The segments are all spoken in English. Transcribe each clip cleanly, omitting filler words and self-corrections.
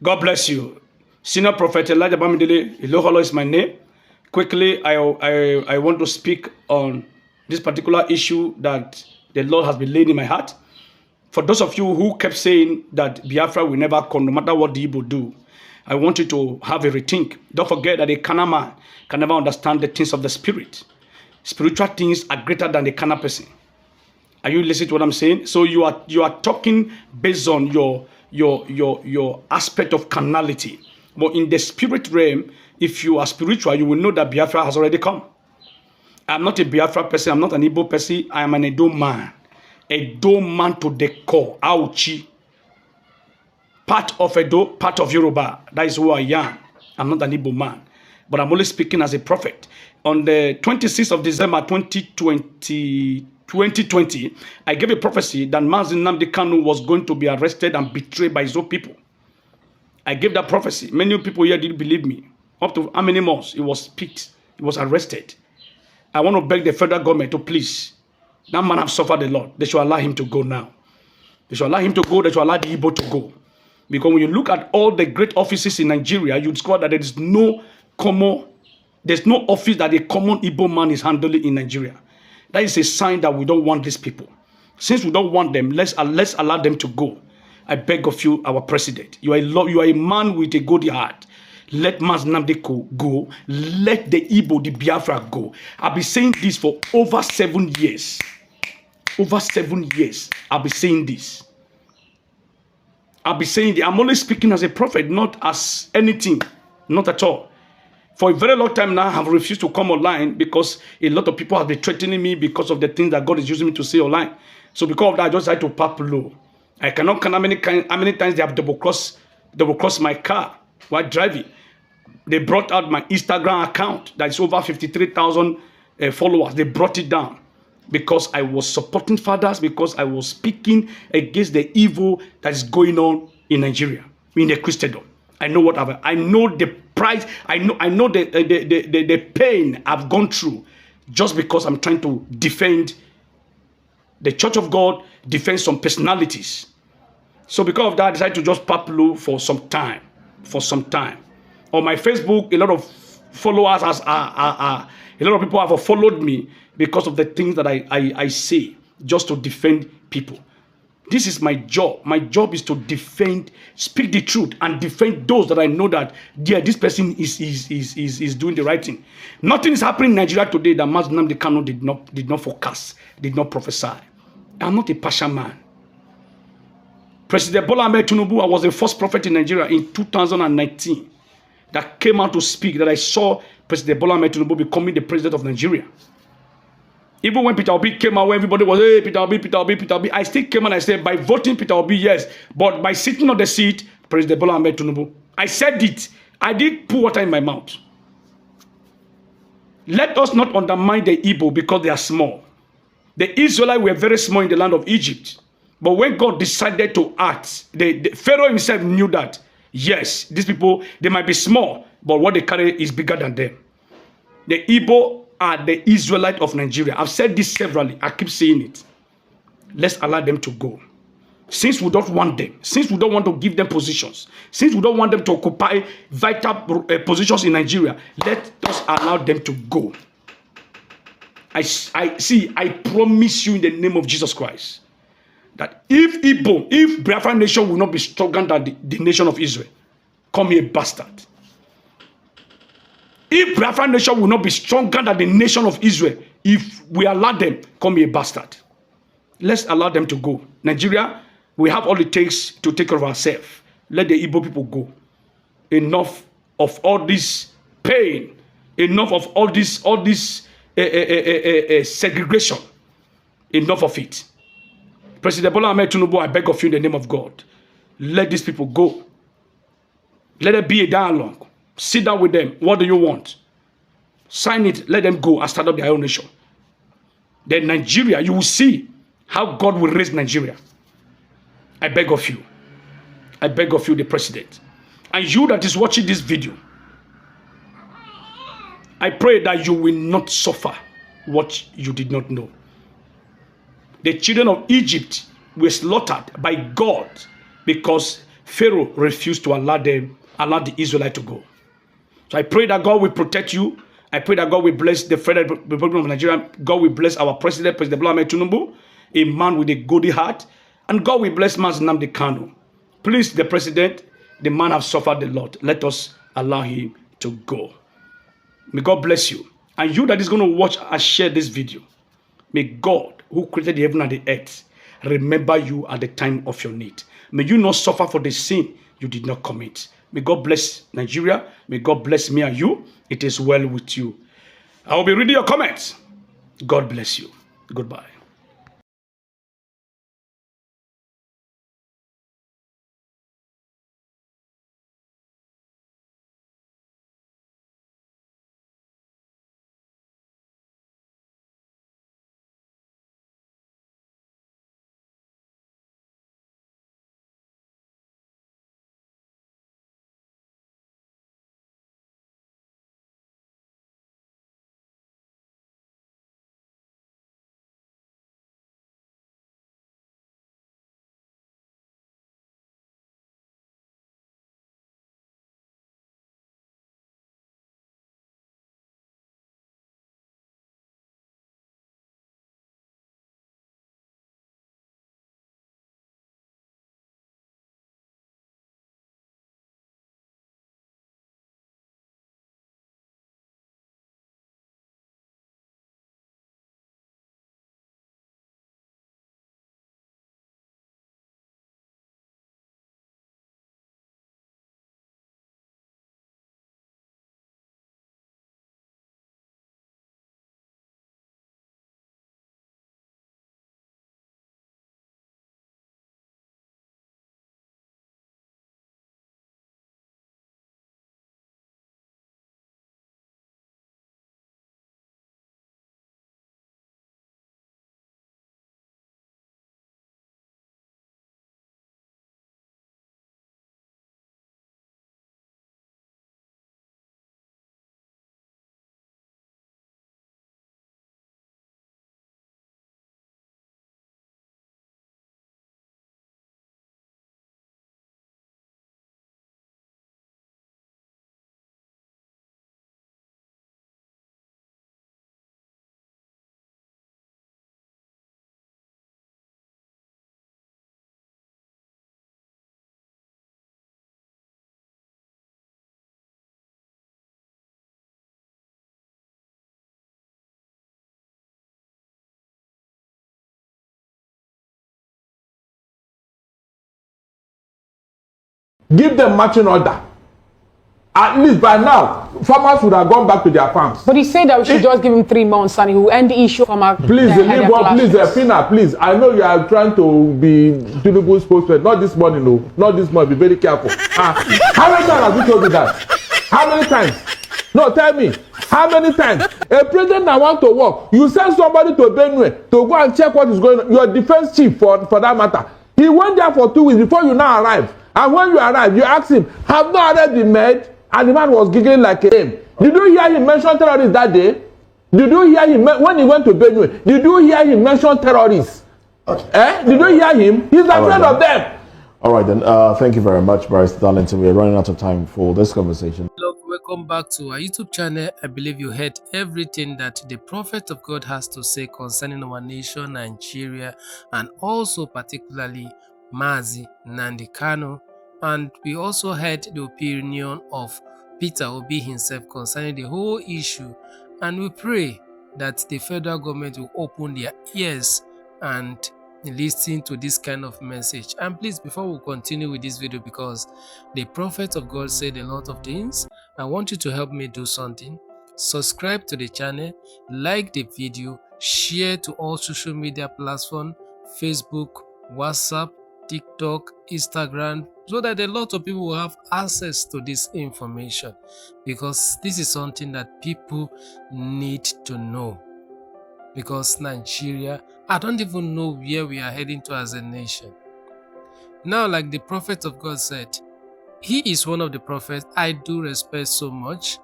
God bless you. Senior Prophet Elijah Bamidele, Iloholo is my name. Quickly, I want to speak on this particular issue that the Lord has been laying in my heart. For those of you who kept saying that Biafra will never come, no matter what the Igbo do, I want you to have a rethink. Don't forget that a carnal man can never understand the things of the spirit. Spiritual things are greater than the carnal person. Are you listening to what I'm saying? So you are talking based on your aspect of carnality. But in the spirit realm, if you are spiritual, you will know that Biafra has already come. I'm not a Biafra person. I'm not an Igbo person. I am an Edo man. Edo man to the core. Auchi. Part of Edo, part of Yoruba. That is who I am. I'm not an Igbo man. But I'm only speaking as a prophet. On the 26th of December 2020, I gave a prophecy that Nnamdi Kanu was going to be arrested and betrayed by his own people. I gave that prophecy. Many people here didn't believe me. Up to how many months he was picked, he was arrested. I want to beg the federal government to please. That man has suffered a lot. They should allow him to go now. They should allow him to go. They should allow the Igbo to go. Because when you look at all the great offices in Nigeria, you discover that there is no there's no office that a common Igbo man is handling in Nigeria. That is a sign that we don't want these people. Since we don't want them, let's allow them to go. I beg of you, our president. You are a man with a good heart. Let Nnamdi go. Let the Igbo, the Biafra go. I've been saying this for over 7 years. Over 7 years, I've been saying this. I'll be saying I'm only speaking as a prophet, not as anything. Not at all. For a very long time now, I have refused to come online because a lot of people have been threatening me because of the things that God is using me to say online. So because of that, I just had to pop low. I cannot count how many times they have double crossed my car while driving. They brought out my Instagram account that is over 53,000 followers. They brought it down because I was supporting fathers, because I was speaking against the evil that is going on in Nigeria, in the Christendom. I know what I know the price. I know the pain I've gone through just because I'm trying to defend the Church of God, defend some personalities. So because of that, I decided to just pop low for some time. On my Facebook, a lot of followers a lot of people have followed me because of the things that I say, just to defend people. This is my job. My job is to defend, speak the truth, and defend those that I know that, yeah, this person is doing the right thing. Nothing is happening in Nigeria today that Nnamdi Kanu did not forecast, did not prophesy. I'm not a partial man. President Bola Ahmed Tinubu, I was the first prophet in Nigeria in 2019 that came out to speak, that I saw President Bola Ahmed Tinubu becoming the president of Nigeria. Even when Peter Obi came out, when everybody was, hey, Peter Obi, I still came and I said, by voting Peter Obi, yes, but by sitting on the seat, President Bola Ahmed Tinubu. I said it. I did put water in my mouth. Let us not undermine the Igbo because they are small. The Israelites were very small in the land of Egypt. But when God decided to act, the Pharaoh himself knew that, yes, these people, they might be small, but what they carry is bigger than them. The Igbo are the Israelite of Nigeria. I've said this severally. I keep saying it. Let's allow them to go. Since we don't want them, since we don't want to give them positions, since we don't want them to occupy vital positions in Nigeria, let us allow them to go. I promise you in the name of Jesus Christ that if Biafran nation will not be stronger than the nation of Israel, call me a bastard. If Biafran nation will not be stronger than the nation of Israel, if we allow them, call me a bastard. Let's allow them to go. Nigeria, we have all it takes to take care of ourselves. Let the Igbo people go. Enough of all this pain. Enough of all this segregation. Enough of it. President Bola Ahmed Tinubu, I beg of you in the name of God, let these people go. Let there be a dialogue. Sit down with them. What do you want? Sign it. Let them go and start up their own nation. Then Nigeria, you will see how God will raise Nigeria. I beg of you. I beg of you, the president. And you that is watching this video, I pray that you will not suffer what you did not know. The children of Egypt were slaughtered by God because Pharaoh refused to allow the Israelites to go. So I pray that God will protect you. I pray that God will bless the Federal Republic of Nigeria. God will bless our President Bola Ahmed Tinubu, a man with a goody heart. And God will bless Nnamdi Kanu. Please, the President, the man has suffered a lot. Let us allow him to go. May God bless you. And you that is going to watch and share this video, may God, who created the heaven and the earth, remember you at the time of your need. May you not suffer for the sin you did not commit. May God bless Nigeria. May God bless me and you. It is well with you. I will be reading your comments. God bless you. Goodbye. Give them marching order. At least by now, farmers would have gone back to their farms. But he said that we should just give him 3 months and he will end the issue from our... Please, Fina, please. I know you are trying to be Tinubu's spokesman. Not this morning, no. Not this morning. Be very careful. How many times have you told me that? How many times? No, tell me. How many times? A president that want to work, you send somebody to Benue to go and check what is going on. Your defense chief, for that matter. He went there for 2 weeks before you now arrive. And when you arrive, you ask him, have no arrest been made? And the man was giggling like a game. Did you hear him mention terrorists that day? Did you hear him when he went to Benue? Did you hear him mention terrorists? Okay. Did you hear him? He's afraid of them. All right, then. Thank you very much, Barrister Darlington. We're running out of time for this conversation. Hello, welcome back to our YouTube channel. I believe you heard everything that the prophet of God has to say concerning our nation, Nigeria, and also particularly Mazi Nnamdi Kanu. And we also heard the opinion of Peter Obi himself concerning the whole issue. And we pray that the federal government will open their ears and listen to this kind of message. And please, before we continue with this video, because the prophet of God said a lot of things, I want you to help me do something. Subscribe to the channel, like the video, share to all social media platforms, Facebook, WhatsApp, TikTok, Instagram, so that a lot of people will have access to this information, because this is something that people need to know. Because Nigeria, I don't even know where we are heading to as a nation. Now, like the prophet of God said, he is one of the prophets I do respect so much,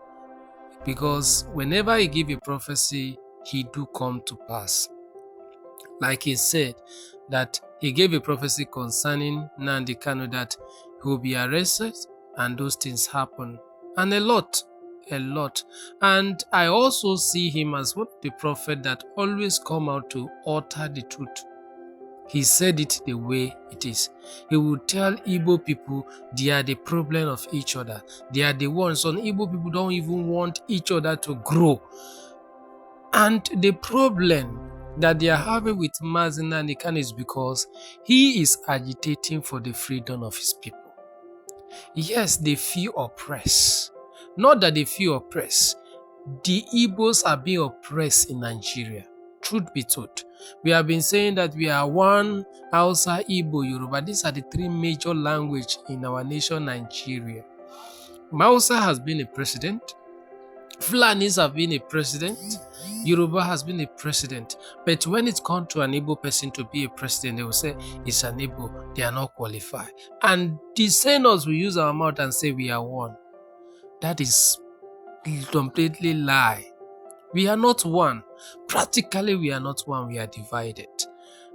because whenever he give a prophecy, he do come to pass. Like he said, that he gave a prophecy concerning Nnamdi Kanu, that he will be arrested, and those things happen. And a lot. And I also see him as one of the prophet that always come out to utter the truth. He said it the way it is. He would tell Igbo people they are the problem of each other. They are the ones. Some Igbo people don't even want each other to grow. And the problem that they are having with Nnamdi Kanu is because he is agitating for the freedom of his people. Yes, they feel oppressed. Not that they feel oppressed. The Igbos are being oppressed in Nigeria. Truth be told, we have been saying that we are one Hausa, Igbo, Yoruba. These are the three major languages in our nation, Nigeria. Hausa has been a president. Fulanis have been a president. Yoruba has been a president. But when it comes to an Igbo person to be a president, they will say it's an Igbo. They are not qualified. And the senators will use our mouth and say we are one. That is completely lie. We are not one. Practically, we are not one. We are divided.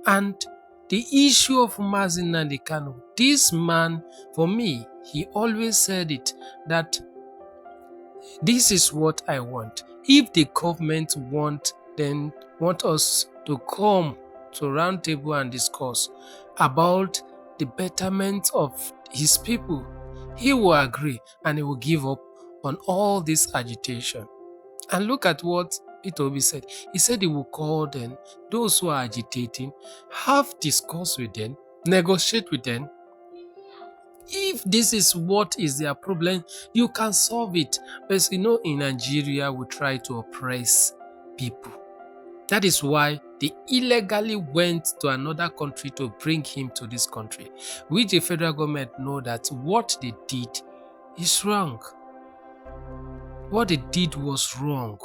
And the issue of Nnamdi Kanu, this man, for me, he always said it, that this is what I want. If the government want us to come to round table and discuss about the betterment of his people, he will agree and he will give up on all this agitation. And look at what Peter Obi said. He said he will call them, those who are agitating, have discourse with them, negotiate with them. If this is what is their problem, you can solve it. But in Nigeria, we try to oppress people. That is why they illegally went to another country to bring him to this country, which the federal government know that what they did is wrong. What they did was wrong,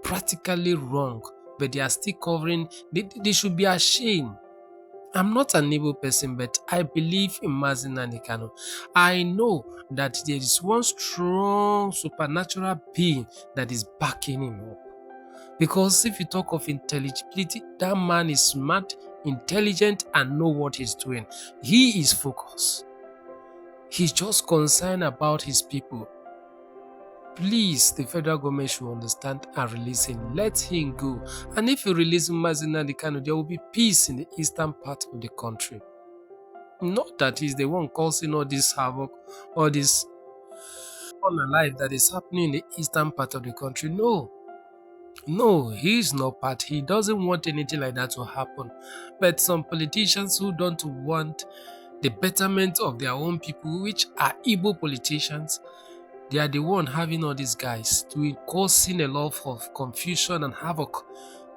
practically wrong, but they are still covering. They should be ashamed. I'm not an Igbo person, but I believe in Nnamdi Kanu. I know that there is one strong supernatural being that is backing him up. Because if you talk of intelligibility, that man is smart, intelligent, and know what he's doing. He is focused. He's just concerned about his people. Please, the federal government should understand and release him. Let him go. And if you release Nnamdi Kanu, there will be peace in the eastern part of the country. Not that he's the one causing all this havoc, all this unalive that is happening in the eastern part of the country. No, he's not part. He doesn't want anything like that to happen. But some politicians who don't want the betterment of their own people, which are Igbo politicians, they are the one having all these guys causing a lot of confusion and havoc,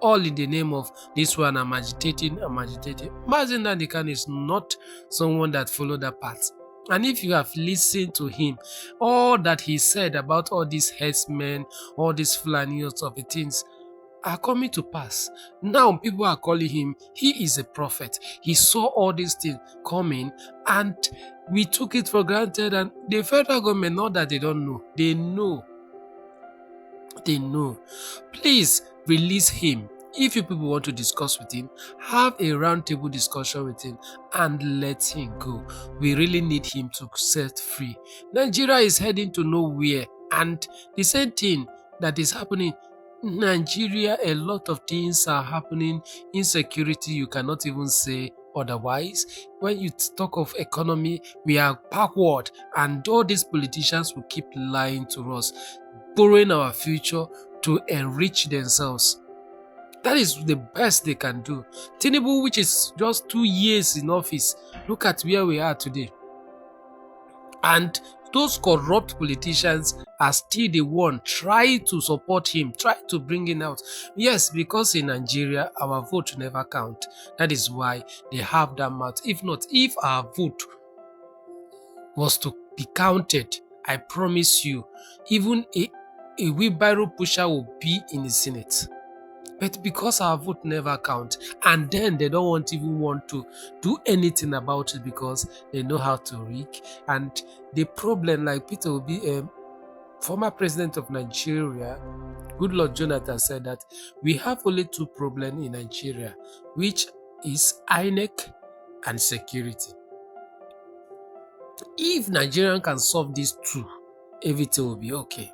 all in the name of this one. I'm agitating. Nnamdi Kanu is not someone that followed that path. And if you have listened to him, all that he said about all these herdsmen, all these Fulanios of the things are coming to pass. Now people are calling him, he is a prophet. He saw all these things coming and we took it for granted, and the federal government, not that they don't know, they know. Please release him. If you people want to discuss with him, have a roundtable discussion with him and let him go. We really need him to set free. Nigeria is heading to nowhere, and the same thing that is happening in Nigeria, a lot of things are happening. Insecurity, you cannot even say otherwise. When you talk of economy, we are backward, and all these politicians will keep lying to us, borrowing our future to enrich themselves. That is the best they can do. Tinubu, which is just 2 years in office, look at where we are today. And those corrupt politicians are still the one trying to support him, trying to bring him out. Yes, because in Nigeria, our vote never count. That is why they have that mouth. If not, if our vote was to be counted, I promise you, even a wheelbarrow pusher will be in the Senate. But because our vote never count, and then they don't even want to do anything about it because they know how to rig. And the problem, like Peter Obi, former president of Nigeria, Goodluck Jonathan, said that we have only 2 problems in Nigeria, which is INEC and security. If Nigerian can solve these two, everything will be okay.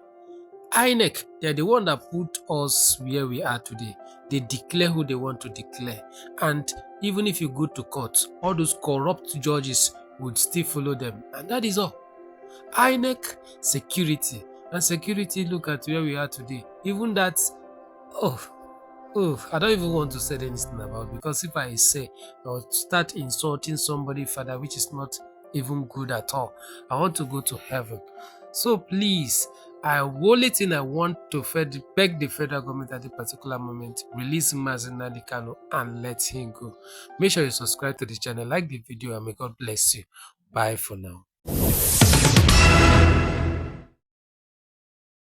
INEC, they're the one that put us where we are today. They declare who they want to declare. And even if you go to court, all those corrupt judges would still follow them. And that is all. INEC, security. And security, look at where we are today. Even that, I don't even want to say anything about it, because if I say or start insulting somebody further, which is not even good at all, I want to go to heaven. So please, only thing I want to beg the federal government at the particular moment, release Nnamdi Kanu and let him go. Make sure you subscribe to the channel, like the video, and may God bless you. Bye for now.